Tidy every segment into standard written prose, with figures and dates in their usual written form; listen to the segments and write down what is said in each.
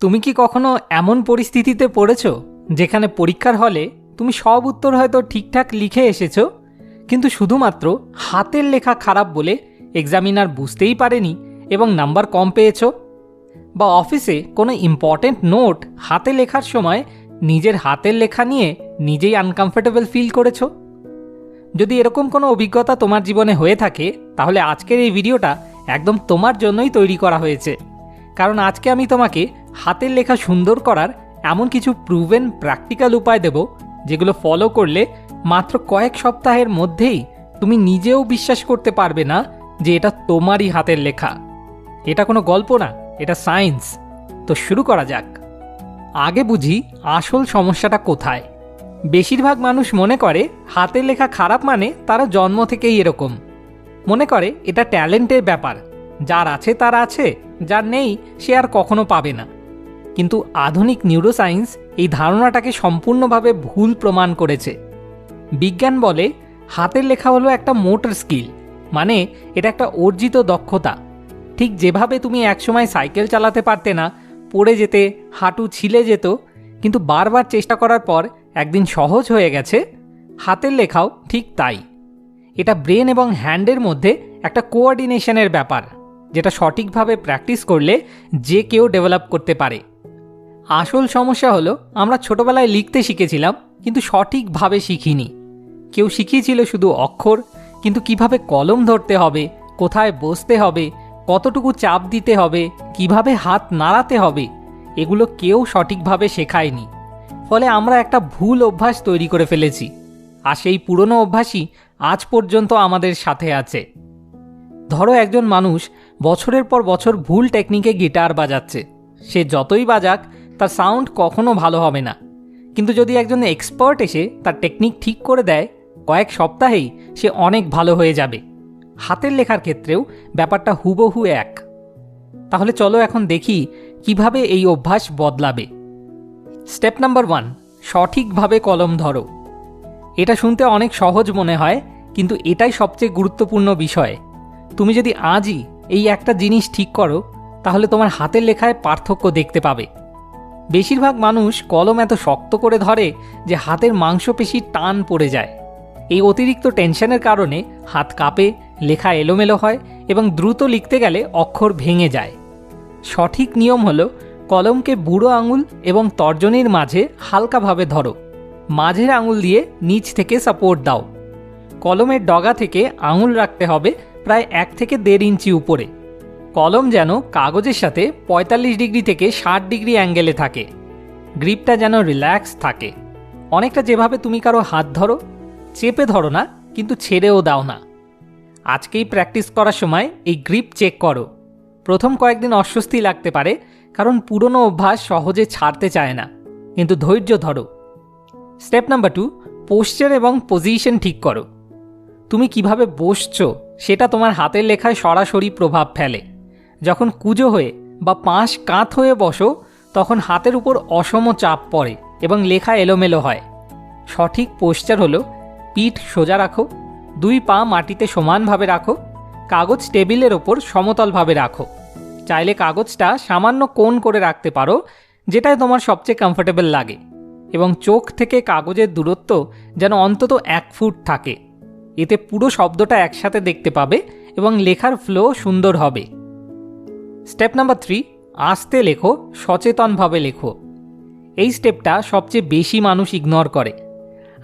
তুমি কি কখনো এমন পরিস্থিতিতে পড়েছো যেখানে পরীক্ষার হলে তুমি সব উত্তর হয়তো ঠিকঠাক লিখে এসেছো, কিন্তু শুধুমাত্র হাতের লেখা খারাপ বলে এক্সামিনার বুঝতেই পারেনি এবং নাম্বার কম পেয়েছো? বা অফিসে কোনো ইম্পর্ট্যান্ট নোট হাতে লেখার সময় নিজের হাতের লেখা নিয়ে নিজেই আনকমফোর্টেবল ফিল করেছো? যদি এরকম কোনো অভিজ্ঞতা তোমার জীবনে হয়ে থাকে, তাহলে আজকের এই ভিডিওটা একদম তোমার জন্যই তৈরি করা হয়েছে। কারণ আজকে আমি তোমাকে হাতের লেখা সুন্দর করার এমন কিছু প্রুভেন প্র্যাকটিক্যাল উপায় দেব, যেগুলো ফলো করলে মাত্র কয়েক সপ্তাহের মধ্যেই তুমি নিজেও বিশ্বাস করতে পারবে না যে এটা তোমারই হাতের লেখা। এটা কোনো গল্প না, এটা সায়েন্স। তো শুরু করা যাক। আগে বুঝি আসল সমস্যাটা কোথায়। বেশিরভাগ মানুষ মনে করে হাতের লেখা খারাপ মানে তারা জন্ম থেকেই এরকম। মনে করে এটা ট্যালেন্টের ব্যাপার, যার আছে তার আছে, যার নেই সে আর কখনো পাবে না। কিন্তু আধুনিক নিউরোসায়েন্স এই ধারণাটাকে সম্পূর্ণভাবে ভুল প্রমাণ করেছে। বিজ্ঞান বলে হাতের লেখা হলো একটা মোটর স্কিল, মানে এটা একটা অর্জিত দক্ষতা। ঠিক যেভাবে তুমি একসময় সাইকেল চালাতে পারতে না, পড়ে যেতে, হাঁটু ছিলে যেত, কিন্তু বারবার চেষ্টা করার পর একদিন সহজ হয়ে গেছে, হাতের লেখাও ঠিক তাই। এটা ব্রেন এবং হ্যান্ডের মধ্যে একটা কোঅর্ডিনেশনের ব্যাপার, যেটা সঠিকভাবে প্র্যাকটিস করলে যে কেউ ডেভেলপ করতে পারে। আসল সমস্যা হলো আমরা ছোটবেলায় লিখতে শিখেছিলাম, কিন্তু সঠিকভাবে শিখিনি। কেউ শিখিয়েছিল শুধু অক্ষর, কিন্তু কিভাবে কলম ধরতে হবে, কোথায় বসতে হবে, কতটুকু চাপ দিতে হবে, কিভাবে হাত নাড়াতে হবে, এগুলো কেউ সঠিকভাবে শেখায়নি। ফলে আমরা একটা ভুল অভ্যাস তৈরি করে ফেলেছি, আর সেই পুরনো অভ্যাসই আজ পর্যন্ত আমাদের সাথে আছে। ধরো একজন মানুষ বছরের পর বছর ভুল টেকনিকে গিটার বাজাচ্ছে, সে যতই বাজাক তার সাউন্ড কখনো ভালো হবে না। কিন্তু যদি একজন এক্সপার্ট এসে তার টেকনিক ঠিক করে দেয়, কয়েক সপ্তাহেই সে অনেক ভালো হয়ে যাবে। হাতের লেখার ক্ষেত্রেও ব্যাপারটা হুবহু এক। তাহলে চলো এখন দেখি কিভাবে এই অভ্যাস বদলাবে। স্টেপ নাম্বার 1, সঠিকভাবে কলম ধরো। এটা শুনতে অনেক সহজ মনে হয়, কিন্তু এটাই সবচেয়ে গুরুত্বপূর্ণ বিষয়। তুমি যদি আজই এই একটা জিনিস ঠিক করো, তাহলে তোমার হাতের লেখায় পার্থক্য দেখতে পাবে। বেশিরভাগ মানুষ কলম এত শক্ত করে ধরে যে হাতের মাংসপেশি টান পড়ে যায়। এই অতিরিক্ত টেনশনের কারণে হাত কাঁপে, লেখা এলোমেলো হয় এবং দ্রুত লিখতে গেলে অক্ষর ভেঙে যায়। সঠিক নিয়ম হলো কলমকে বুড়ো আঙুল এবং তর্জনীর মাঝে হালকাভাবে ধরো, মাঝের আঙুল দিয়ে নিচ থেকে সাপোর্ট দাও। কলমের ডগা থেকে আঙুল রাখতে হবে প্রায় 1 থেকে 1.5 ইঞ্চি উপরে। কলম যেন কাগজের সাথে 45 ডিগ্রি থেকে 60 ডিগ্রি অ্যাঙ্গেলে থাকে। গ্রিপটা যেন রিল্যাক্স থাকে, অনেকটা যেভাবে তুমি কারো হাত ধরো। চেপে ধরো না, কিন্তু ছেড়েও দাও না। আজকেই প্র্যাকটিস করার সময় এই গ্রিপ চেক করো। প্রথম কয়েকদিন অস্বস্তি লাগতে পারে, কারণ পুরনো অভ্যাস সহজে ছাড়তে চায় না, কিন্তু ধৈর্য ধরো। স্টেপ নাম্বার 2, পোশ্চার এবং পজিশন ঠিক করো। তুমি কিভাবে বসছো সেটা তোমার হাতের লেখায় সরাসরি প্রভাব ফেলে। যখন কুঁজো হয়ে বা পাশ কাত হয়ে বসো, তখন হাতের উপর অসম চাপ পড়ে এবং লেখা এলোমেলো হয়। সঠিক পোশ্চার হলো পিঠ সোজা রাখো, 2 পা মাটিতে সমানভাবে রাখো, কাগজ টেবিলের ওপর সমতলভাবে রাখো। চাইলে কাগজটা সামান্য কোণ করে রাখতে পারো, যেটায় তোমার সবচেয়ে কমফোর্টেবল লাগে, এবং চোখ থেকে কাগজের দূরত্ব যেন অন্তত 1 ফুট থাকে। এতে পুরো শব্দটা একসাথে দেখতে পাবে এবং লেখার ফ্লো সুন্দর হবে। স্টেপ নাম্বার 3, আস্তে লেখো, সচেতনভাবে লেখো। এই স্টেপটা সবচেয়ে বেশি মানুষ ইগনোর করে।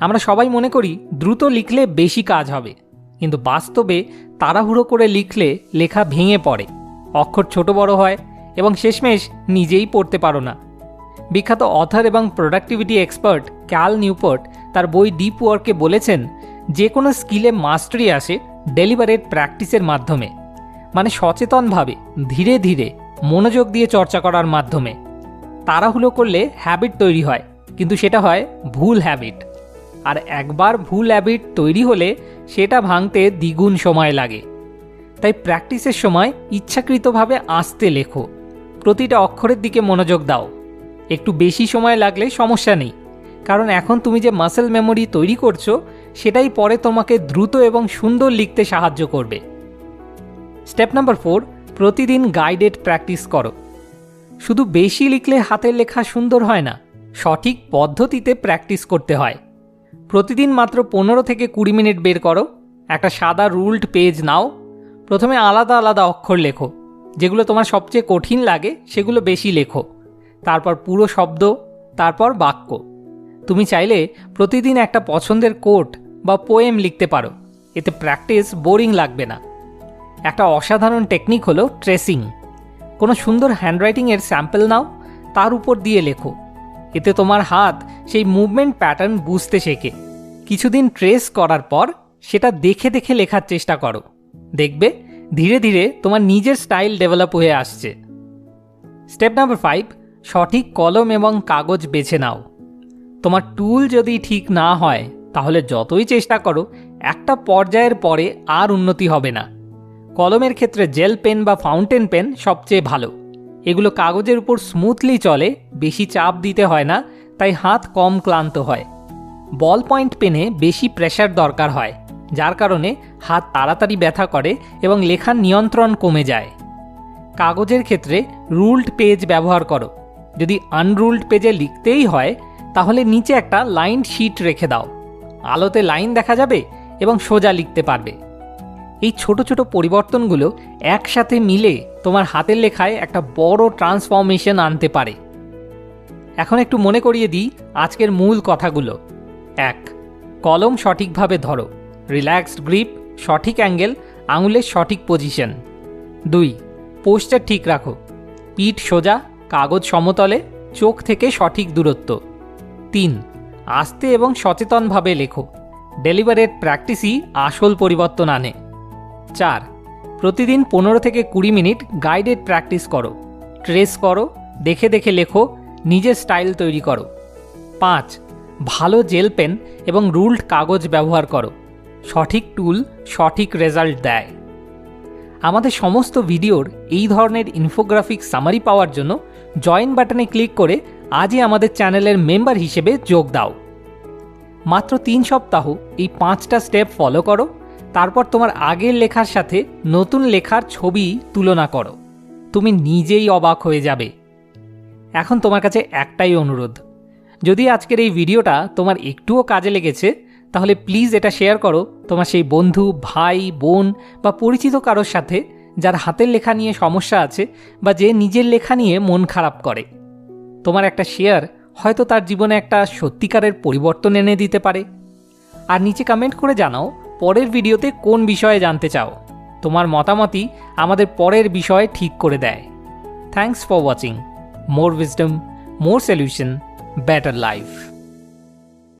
আমরা সবাই মনে করি দ্রুত লিখলে বেশি কাজ হবে, কিন্তু বাস্তবে তাড়াহুড়ো করে লিখলে লেখা ভেঙে পড়ে, অক্ষর ছোট বড় হয় এবং শেষমেশ নিজেই পড়তে পারো না। বিখ্যাত অথর এবং প্রোডাক্টিভিটি এক্সপার্ট ক্যাল নিউপোর্ট তার বই ডিপ ওয়ার্কে বলেছেন, যে কোনো স্কিলে মাস্টারি আসে ডেলিবারেট প্র্যাকটিসের মাধ্যমে, মানে সচেতনভাবে ধীরে ধীরে মনোযোগ দিয়ে চর্চা করার মাধ্যমে। তাড়াহুড়ো করলে হ্যাবিট তৈরি হয়, কিন্তু সেটা হয় ভুল হ্যাবিট। আর একবার ভুল হ্যাবিট তৈরি হলে সেটা ভাঙতে দ্বিগুণ সময় লাগে। তাই প্র্যাকটিসের সময় ইচ্ছাকৃতভাবে আস্তে লেখো, প্রতিটা অক্ষরের দিকে মনোযোগ দাও। একটু বেশি সময় লাগলে সমস্যা নেই, কারণ এখন তুমি যে মাসল মেমোরি তৈরি করছো, সেটাই পরে তোমাকে দ্রুত এবং সুন্দর লিখতে সাহায্য করবে। স্টেপ নাম্বার 4, প্রতিদিন গাইডেড প্র্যাকটিস করো। শুধু বেশি লিখলে হাতের লেখা সুন্দর হয় না, সঠিক পদ্ধতিতে প্র্যাকটিস করতে হয়। প্রতিদিন মাত্র 15 থেকে 20 মিনিট বের করো, একটা সাদা রুলড পেজ নাও, প্রথমে আলাদা আলাদা অক্ষর লেখো, যেগুলো তোমার সবচেয়ে কঠিন লাগে সেগুলো বেশি লেখো, তারপর পুরো শব্দ, তারপর বাক্য। তুমি চাইলে প্রতিদিন একটা পছন্দের কোট বা পোয়েম লিখতে পারো, এতে প্র্যাকটিস বোরিং লাগবে না। একটা অসাধারণ টেকনিক হলো ট্রেসিং। কোনো সুন্দর হ্যান্ডরাইটিংয়ের স্যাম্পল নাও, তার উপর দিয়ে লেখো, এতে তোমার হাত সেই মুভমেন্ট প্যাটার্ন বুঝতে শেখে। কিছুদিন ট্রেস করার পর সেটা দেখে দেখে লেখার চেষ্টা করো, দেখবে ধীরে ধীরে তোমার নিজের স্টাইল ডেভেলপ হয়ে আসছে। স্টেপ নাম্বার 5, সঠিক কলম এবং কাগজ বেছে নাও। তোমার টুল যদি ঠিক না হয় তাহলে যতই চেষ্টা করো একটা পর্যায়ের পরে আর উন্নতি হবে না। কলমের ক্ষেত্রে জেল পেন বা ফাউন্টেন পেন সবচেয়ে ভালো, এগুলো কাগজের উপর স্মুথলি চলে, বেশি চাপ দিতে হয় না, তাই হাত কম ক্লান্ত হয়। বল পয়েন্ট পেনে বেশি প্রেসার দরকার হয়, যার কারণে হাত তাড়াতাড়ি ব্যথা করে এবং লেখার নিয়ন্ত্রণ কমে যায়। কাগজের ক্ষেত্রে রুলড পেজ ব্যবহার করো, যদি আনরুলড পেজে লিখতেই হয় তাহলে নিচে একটা লাইন শিট রেখে দাও, আলোতে লাইন দেখা যাবে এবং সোজা লিখতে পারবে। এই ছোট ছোট পরিবর্তনগুলো একসাথে মিলে তোমার হাতের লেখায় একটা বড় ট্রান্সফরমেশন আনতে পারে। এখন একটু মনে করিয়ে দিই আজকের মূল কথাগুলো। 1, কলম সঠিকভাবে ধরো, রিল্যাক্সড গ্রিপ, সঠিক অ্যাঙ্গেল, আঙুলের সঠিক পজিশন। 2, পোস্টার ঠিক রাখো, পিঠ সোজা, কাগজ সমতলে, চোখ থেকে সঠিক দূরত্ব। 3, আস্তে এবং সচেতনভাবে লেখো, ডেলিভারেট প্র্যাকটিসই আসল পরিবর্তন আনে। 4, প্রতিদিন 15 থেকে 20 মিনিট গাইডেড প্র্যাকটিস করো, ট্রেস করো, দেখে দেখে লেখো, নিজের স্টাইল তৈরি করো। 5, ভালো জেল পেন এবং রুলড কাগজ ব্যবহার করো, সঠিক টুল সঠিক রেজাল্ট দেয়। আমাদের সমস্ত ভিডিওর এই ধরনের ইনফোগ্রাফিক সামারি পাওয়ার জন্য জয়েন বাটনে ক্লিক করে আজই আমাদের চ্যানেলের মেম্বার হিসেবে যোগ দাও। মাত্র 3 সপ্তাহ এই 5টা স্টেপ ফলো করো, তারপর তোমার আগের লেখার সাথে নতুন লেখার ছবি তুলনা করো, তুমি নিজেই অবাক হয়ে যাবে। এখন তোমার কাছে একটাই অনুরোধ, যদি আজকের এই ভিডিওটা তোমার একটুও কাজে লেগেছে তাহলে প্লিজ এটা শেয়ার করো তোমার সেই বন্ধু, ভাই, বোন বা পরিচিত কারোর সাথে যার হাতের লেখা নিয়ে সমস্যা আছে বা যে নিজের লেখা নিয়ে মন খারাপ করে। তোমার একটা শেয়ার হয়তো তার জীবনে একটা সত্যিকারের পরিবর্তন এনে দিতে পারে। আর নিচে কমেন্ট করে জানাও পরের ভিডিওতে কোন বিষয়ে জানতে চাও, তোমার মতামতই আমাদের পরের বিষয় ঠিক করে দেয়। Thanks for watching. More wisdom, more solution, better life.